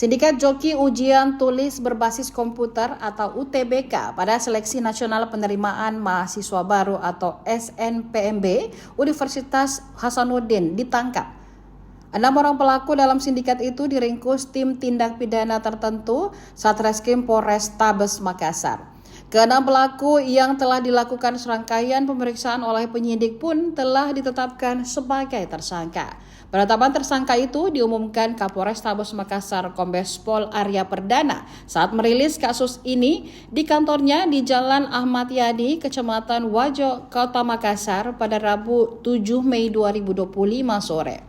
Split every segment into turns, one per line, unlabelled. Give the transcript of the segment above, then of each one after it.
Sindikat Joki Ujian Tulis Berbasis Komputer atau UTBK pada Seleksi Nasional Penerimaan Mahasiswa Baru atau SNPMB Universitas Hasanuddin ditangkap. 6 orang pelaku dalam sindikat itu diringkus tim tindak pidana tertentu Satreskrim Polrestabes Makassar. Keenam pelaku yang telah dilakukan serangkaian pemeriksaan oleh penyidik pun telah ditetapkan sebagai tersangka. Penetapan tersangka itu diumumkan Kapolrestabes Makassar Kombes Pol Arya Perdana saat merilis kasus ini di kantornya di Jalan Ahmad Yani, Kecamatan Wajo, Kota Makassar pada Rabu 7 Mei 2025 sore.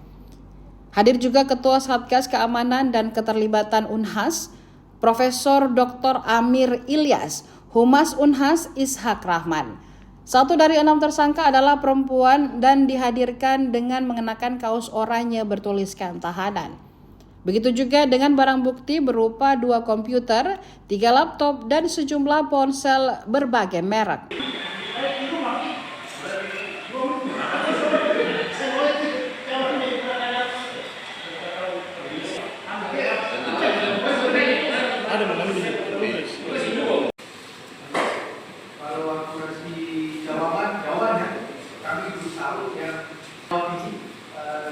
Hadir juga Ketua Satgas Keamanan dan Keterlibatan Unhas, Profesor Dr. Amir Ilyas, Humas Unhas Ishak Rahman. 1 dari 6 tersangka adalah perempuan dan dihadirkan dengan mengenakan kaos oranye bertuliskan tahanan. Begitu juga dengan barang bukti berupa 2 komputer, 3 laptop, dan sejumlah ponsel berbagai merek.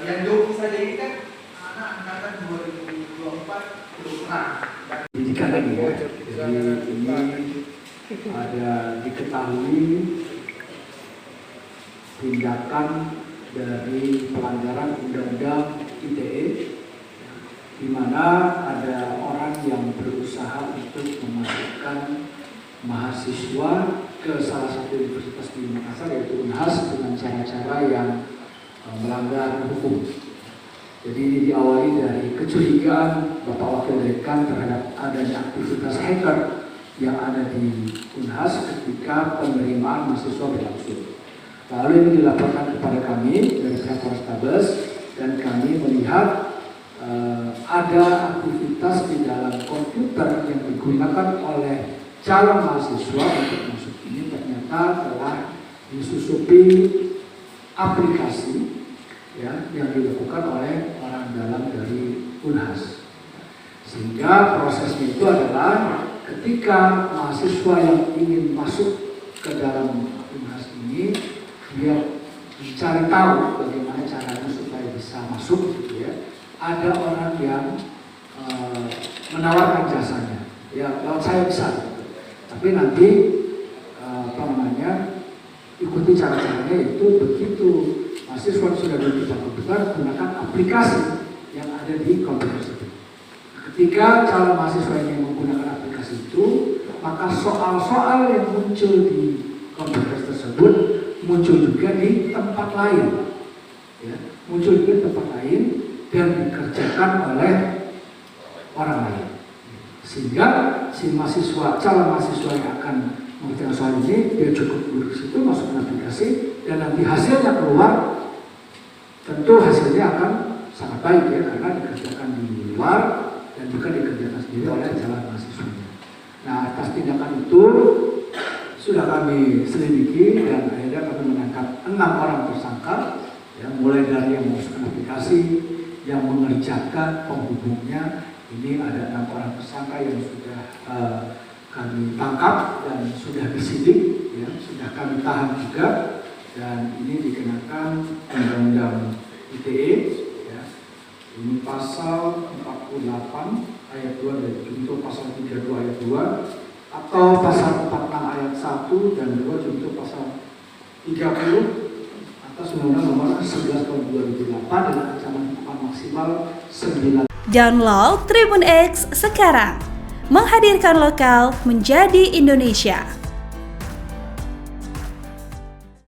Yang Joki saja ini kan anak angkatan 2024 belum pernah.
Pendidikan lagi ya. Jadi ini ada diketahui tindakan dari pelanggaran Undang-Undang ITE, di mana ada orang yang berusaha untuk memasukkan mahasiswa ke salah satu universitas di Makassar yaitu Unhas dengan cara-cara yang melanggar hukum. Jadi ini diawali dari kecurigaan Bapak Wakil Dekan terhadap adanya aktivitas hacker yang ada di Unhas ketika penerimaan mahasiswa berlangsung. Lalu ini dilaporkan kepada kami dari pihak Polrestabes dan kami melihat ada aktivitas di dalam komputer yang digunakan oleh calon mahasiswa untuk masuk ini ternyata telah disusupi aplikasi ya, yang dilakukan oleh orang dalam dari Unhas. Sehingga prosesnya itu adalah ketika mahasiswa yang ingin masuk ke dalam Unhas ini, dia mencari tahu bagaimana caranya supaya bisa masuk gitu ya. Ada orang yang menawarkan jasanya, ya lewat saya bisa gitu. Tapi nanti ikuti cara-caranya itu begitu mahasiswa sudah diberikan komputer, gunakan aplikasi yang ada di komputer tersebut. Ketika calon mahasiswa ini menggunakan aplikasi itu, maka soal-soal yang muncul di komputer tersebut muncul juga di tempat lain, ya, muncul juga di tempat lain dan dikerjakan oleh orang lain. Sehingga si mahasiswa, calon mahasiswa yang akan mengerjakan soal ini, dia cukup duduk di situ, masuk ke aplikasi, dan nanti hasilnya keluar, tentu hasilnya akan sangat baik ya, karena dikerjakan di luar dan bukan dikerjakan sendiri oleh calon mahasiswanya. Nah, atas tindakan itu sudah kami selidiki dan akhirnya kami menangkap 6 orang tersangka, ya, mulai dari yang memasukkan aplikasi, yang mengerjakan penghubungnya. Ini ada 6 orang tersangka yang sudah kami tangkap dan sudah disidik, ya, sudah kami tahan juga, dan ini dikenakan Undang-Undang ITE, ya. Ini pasal 48 ayat 2 dan junto pasal 32 ayat 2 atau pasal 46 ayat 1 dan 2 junto pasal 30 atas Undang-Undang Nomor 11 Tahun 2008 dengan ancaman hukuman maksimal 9.
Download Tribun X sekarang, menghadirkan lokal menjadi Indonesia.